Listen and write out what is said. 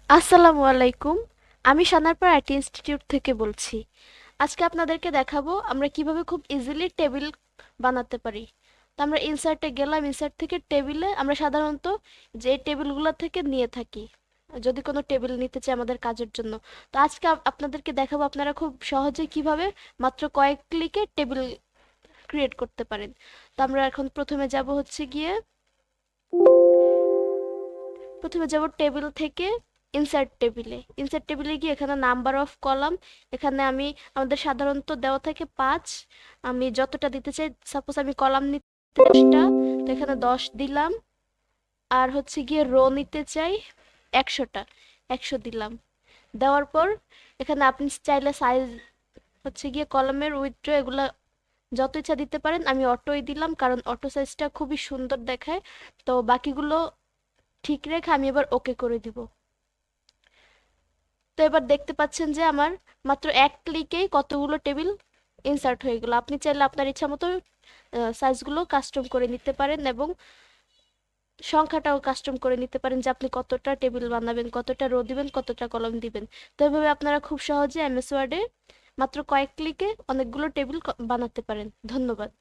আসসালামু আলাইকুম। আমি সানারপাড়া আইটি ইনস্টিটিউট থেকে বলছি। আজকে আপনাদেরকে দেখাবো আমরা কিভাবে খুব ইজিলি টেবিল বানাতে পারি। তো আমরা ইনসার্টে গেলাম, ইনসার্ট থেকে টেবিলে আমরা সাধারণত যে টেবিলগুলো থেকে নিয়ে থাকি যদি কোনো টেবিল নিতে চাই আমাদের কাজের জন্য। তো আজকে আপনাদেরকে দেখাবো আপনারা খুব সহজে কিভাবে মাত্র কয়েক ক্লিকে টেবিল ক্রিয়েট করতে পারেন। তো আমরা এখন প্রথমে যাব টেবিল থেকে ইনসার্ট টেবিলে গিয়ে এখানে নাম্বার অফ কলাম, এখানে আমি আমাদের সাধারণত দেওয়া থাকে ৫, আমি যতটা দিতে চাই, সাপোজ আমি কলাম নিতে ১০টা, তো এখানে ১০ দিলাম। আর গিয়ে রো নিতে চাই ১০০টা, ১০০ দিলাম। দেওয়ার পর এখানে আপনি চাইলে সাইজ গিয়ে কলামের উইথড্র এগুলা যত ইচ্ছা দিতে পারেন। আমি অটোই দিলাম কারণ অটো সাইজটা খুবই সুন্দর দেখায়। তো বাকিগুলো ঠিক রেখে আমি এবার ওকে করে দিব। তো এবার দেখতে পাচ্ছেন যে আমার মাত্র এক ক্লিকেই কতগুলো টেবিল ইনসার্ট হয়ে গেল। আপনি চাইলে আপনার ইচ্ছা মতো সাইজগুলো কাস্টম করে নিতে পারেন এবং সংখ্যাটাও কাস্টম করে নিতে পারেন যে আপনি কতটা টেবিল বানাবেন, কতটা রো দিবেন, কতটা কলাম দিবেন। তো এভাবে আপনারা খুব সহজে এমএস ওয়ার্ডে মাত্র কয়েক ক্লিকে অনেকগুলো টেবিল বানাতে পারেন। ধন্যবাদ।